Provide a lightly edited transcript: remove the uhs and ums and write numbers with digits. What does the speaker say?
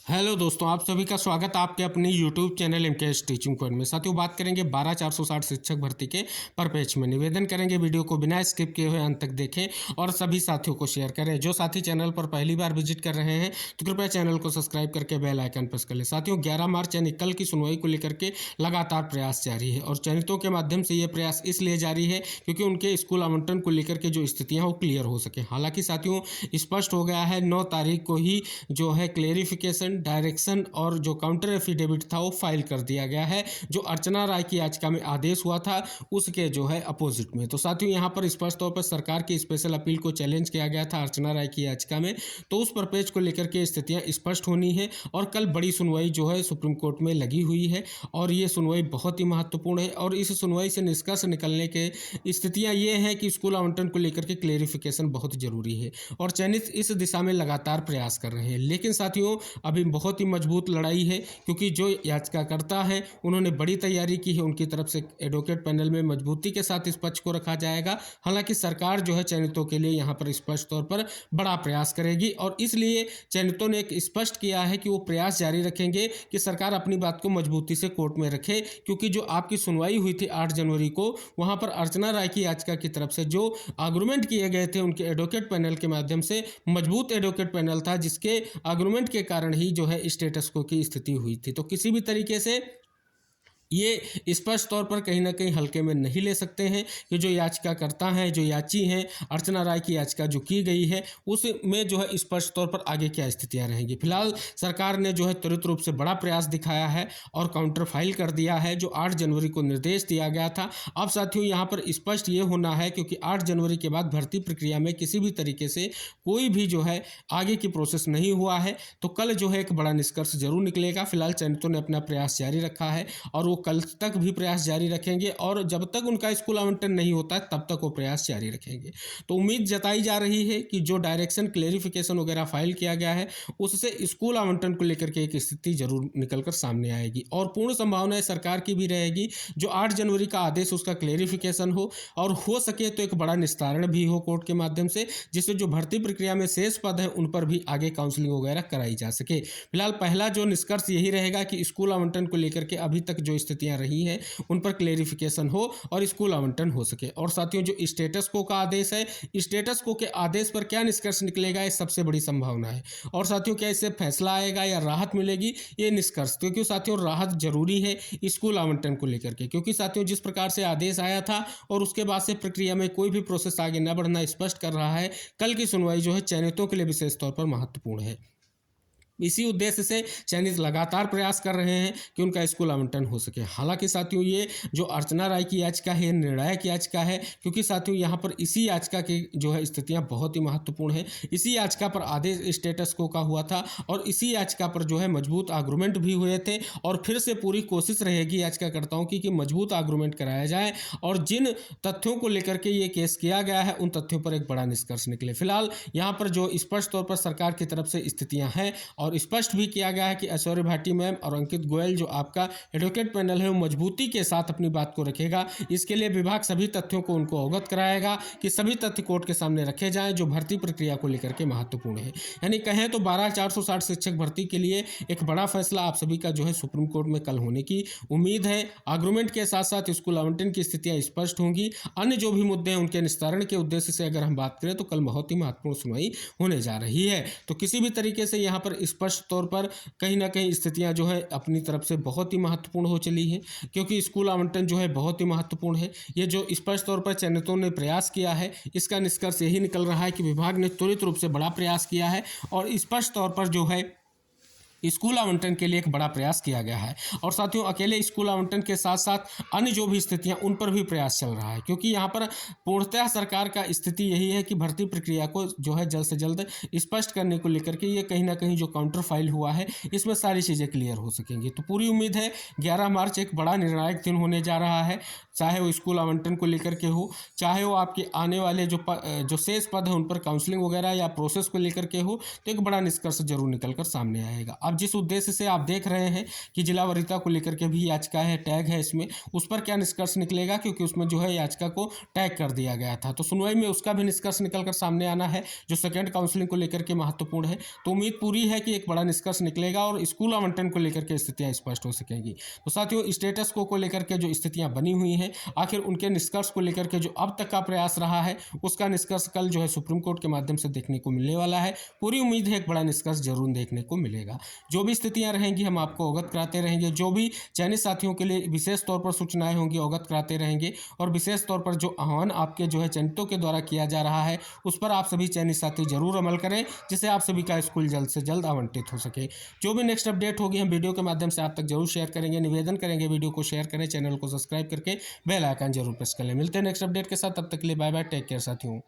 Hello दोस्तों, आप सभी का स्वागत है आपके अपने YouTube channel MKS teaching point में। साथियों, बात करेंगे 12,460 शिक्षक भर्ती के परपेच में। निवेदन करेंगे वीडियो को बिना स्किप किए हुए अंत तक देखें और सभी साथियों को शेयर करें। जो साथी चैनल पर पहली बार विजिट कर रहे हैं तो कृपया चैनल को सब्सक्राइब करके बेल आइकन प्रेस कर लें। साथियों, 11 मार्च यानी कल की सुनवाई को लेकर के लगातार प्रयास जारी है और चयनितों के माध्यम से ये प्रयास इसलिए जारी है क्योंकि उनके स्कूल आवंटन को लेकर के जो स्थितियाँ वो क्लियर हो सके। हालांकि साथियों, स्पष्ट हो गया है 9 तारीख को ही जो है क्लेरिफिकेशन, डायरेक्शन और जो काउंटर एफिडेविट था वो फाइल कर दिया गया है। जो अर्चना राय की याचिका में आदेश हुआ था उसके जो है अपोजिट में। तो साथियों, यहाँ पर स्पष्ट तौर पर सरकार की स्पेशल अपील को चैलेंज किया गया था अर्चना राय की याचिका में। तो उस परपेज को लेकर के स्थितियाँ स्पष्ट होनी है और कल बड़ी सुनवाई जो है सुप्रीम कोर्ट में लगी हुई है और ये सुनवाई बहुत ही महत्वपूर्ण है। और इस सुनवाई से निष्कर्ष निकलने के स्थितियाँ ये हैं कि स्कूल आवंटन को लेकर के क्लेरिफिकेशन बहुत जरूरी है और चयनित इस दिशा में लगातार प्रयास कर रहे हैं। लेकिन साथियों, अभी बहुत ही मजबूत लड़ाई है क्योंकि जो याचिकाकर्ता है उन्होंने बड़ी तैयारी की है। उनकी तरफ से एडवोकेट पैनल में मजबूती के साथ इस पक्ष को रखा जाएगा। हालांकि सरकार जो है चयनितों के लिए यहाँ पर स्पष्ट तौर पर बड़ा प्रयास करेगी और इसलिए चयनितों ने एक स्पष्ट किया है कि वो प्रयास जारी रखेंगे कि सरकार अपनी बात को मजबूती से कोर्ट में रखे। क्योंकि जो आपकी सुनवाई हुई थी 8 जनवरी को, वहाँ पर अर्चना राय की याचिका की तरफ से जो आर्गूमेंट किए गए थे उनके एडवोकेट पैनल के माध्यम से, मजबूत एडवोकेट पैनल था जिसके आर्गूमेंट के कारण ही जो है स्टेटस को की स्थिति हुई थी। तो किसी भी तरीके से ये स्पष्ट तौर पर कहीं ना कहीं हल्के में नहीं ले सकते हैं कि जो याचिकाकर्ता हैं, जो याची हैं, अर्चना राय की याचिका जो की गई है उसमें जो है स्पष्ट तौर पर आगे क्या स्थितियां रहेंगी। फिलहाल सरकार ने जो है त्वरित रूप से बड़ा प्रयास दिखाया है और काउंटर फाइल कर दिया है जो 8 जनवरी को निर्देश दिया गया था। अब साथियों, यहाँ पर स्पष्ट ये होना है क्योंकि 8 जनवरी के बाद भर्ती प्रक्रिया में किसी भी तरीके से कोई भी जो है आगे की प्रोसेस नहीं हुआ है। तो कल जो है एक बड़ा निष्कर्ष जरूर निकलेगा। फिलहाल चयनितों ने अपना प्रयास जारी रखा है और कल तक भी प्रयास जारी रखेंगे और जब तक उनका स्कूल आवंटन नहीं होता है तब तक वो प्रयास जारी रखेंगे। तो उम्मीद जताई जा रही है कि जो डायरेक्शन, क्लेरिफिकेशन वगैरह फाइल किया गया है उससे स्कूल आवंटन को लेकर के एक स्थिति जरूर निकलकर सामने आएगी और पूर्ण संभावना सरकार की भी रहेगी जो 8 जनवरी का आदेश उसका क्लेरिफिकेशन हो और हो सके तो एक बड़ा निस्तारण भी हो कोर्ट के माध्यम से, जिससे जो भर्ती प्रक्रिया में शेष पद है उन पर भी आगे काउंसलिंग वगैरह कराई जा सके। फिलहाल पहला जो निष्कर्ष यही रहेगा कि स्कूल आवंटन को लेकर के अभी तक जो स्थितियां रही हैं उन पर क्लेरिफिकेशन हो और स्कूल आवंटन हो सके। और साथियों, जो स्टेटस को का आदेश है, स्टेटस को के आदेश पर क्या निष्कर्ष निकलेगा ये सबसे बड़ी संभावना है। और साथियों, क्या इससे फैसला आएगा या राहत मिलेगी, ये निष्कर्ष, क्योंकि साथियों राहत जरूरी है स्कूल आवंटन को लेकर के। क्योंकि साथियों, जिस प्रकार से आदेश आया था और उसके बाद से प्रक्रिया में कोई भी प्रोसेस आगे न बढ़ना स्पष्ट कर रहा है। कल की सुनवाई जो है चयनितों के लिए विशेष तौर पर महत्वपूर्ण है। इसी उद्देश्य से चयनित लगातार प्रयास कर रहे हैं कि उनका स्कूल आवंटन हो सके। हालांकि साथियों, ये जो अर्चना राय की याचिका है निर्णायक याचिका है क्योंकि साथियों यहाँ पर इसी याचिका की जो है स्थितियाँ बहुत ही महत्वपूर्ण है। इसी याचिका पर आदेश स्टेटस को का हुआ था और इसी याचिका पर जो है मजबूत आर्गूमेंट भी हुए थे और फिर से पूरी कोशिश रहेगी याचिकाकर्ताओं की कि मजबूत आर्गूमेंट कराया जाए और जिन तथ्यों को लेकर के ये केस किया गया है उन तथ्यों पर एक बड़ा निष्कर्ष निकले। फिलहाल यहाँ पर जो स्पष्ट तौर पर सरकार की तरफ से स्थितियाँ हैं और स्पष्ट भी किया गया है कि ऐश्वर्य भाटी मैम और अंकित गोयल जो आपका एडवोकेट पैनल है वो मजबूती के साथ अपनी बात को रखेगा। इसके लिए विभाग सभी तथ्यों को उनको अवगत कराएगा कि सभी तथ्य कोर्ट के सामने रखे जाएं जो भर्ती प्रक्रिया को लेकर के महत्वपूर्ण है। यानी कहें तो 12,460 शिक्षक भर्ती के लिए एक बड़ा फैसला आप सभी का जो है सुप्रीम कोर्ट में कल होने की उम्मीद है। आर्गूमेंट के साथ साथ स्कूल आवंटन की स्थितियां स्पष्ट होंगी। अन्य जो भी मुद्दे हैं उनके निस्तारण के उद्देश्य से अगर हम बात करें तो कल बहुत ही महत्वपूर्ण सुनवाई होने जा रही है। तो किसी भी तरीके से यहाँ पर स्पष्ट तौर पर कहीं ना कहीं स्थितियां जो है अपनी तरफ से बहुत ही महत्वपूर्ण हो चली हैं क्योंकि स्कूल आवंटन जो है बहुत ही महत्वपूर्ण है। ये जो स्पष्ट तौर पर चयनितों ने प्रयास किया है इसका निष्कर्ष यही निकल रहा है कि विभाग ने त्वरित रूप से बड़ा प्रयास किया है और स्पष्ट तौर पर जो है स्कूल आवंटन के लिए एक बड़ा प्रयास किया गया है। और साथियों, अकेले स्कूल आवंटन के साथ साथ अन्य जो भी स्थितियां उन पर भी प्रयास चल रहा है क्योंकि यहाँ पर पूर्णतः सरकार का स्थिति यही है कि भर्ती प्रक्रिया को जो है जल्द से जल्द स्पष्ट करने को लेकर के ये कहीं ना कहीं जो काउंटर फाइल हुआ है इसमें सारी चीज़ें क्लियर हो सकेंगी। तो पूरी उम्मीद है 11 मार्च एक बड़ा निर्णायक दिन होने जा रहा है, चाहे वो स्कूल आवंटन को लेकर के हो, चाहे वो आपके आने वाले जो शेष पद है उन पर काउंसलिंग वगैरह या प्रोसेस को लेकर के हो। तो एक बड़ा निष्कर्ष जरूर निकल कर सामने आएगा। अब अब जिस उद्देश्य से आप देख रहे हैं कि जिला वरीयता को लेकर के भी याचिका है, टैग है इसमें, उस पर क्या निष्कर्ष निकलेगा, क्योंकि उसमें जो है याचिका को टैग कर दिया गया था। तो सुनवाई में उसका भी निष्कर्ष निकल कर सामने आना है जो सेकेंड काउंसलिंग को लेकर के महत्वपूर्ण है। तो उम्मीद पूरी है कि एक बड़ा निष्कर्ष निकलेगा और स्कूल आवंटन को लेकर के स्थितियां स्पष्ट हो सकेंगी। तो साथियों, स्टेटस को लेकर के जो स्थितियां बनी हुई हैं, आखिर उनके निष्कर्ष को लेकर के जो अब तक का प्रयास रहा है उसका निष्कर्ष कल जो है सुप्रीम कोर्ट के माध्यम से देखने को मिलने वाला है। पूरी उम्मीद है एक बड़ा निष्कर्ष जरूर देखने को मिलेगा। जो भी स्थितियां रहेंगी हम आपको अवगत कराते रहेंगे। जो भी चयनित साथियों के लिए विशेष तौर पर सूचनाएं होंगी अवगत कराते रहेंगे। और विशेष तौर पर जो आह्वान आपके जो है चयनितों के द्वारा किया जा रहा है उस पर आप सभी चयनित साथी जरूर अमल करें, जिससे आप सभी का स्कूल जल्द से जल्द आवंटित हो सके। जो भी नेक्स्ट अपडेट होगी हम वीडियो के माध्यम से आप तक जरूर शेयर करेंगे। निवेदन करेंगे वीडियो को शेयर करें, चैनल को सब्सक्राइब करके बेल आइकन जरूर प्रेस कर लें। मिलते हैं नेक्स्ट अपडेट के साथ, तब तक के लिए बाय बाय, टेक केयर साथियों।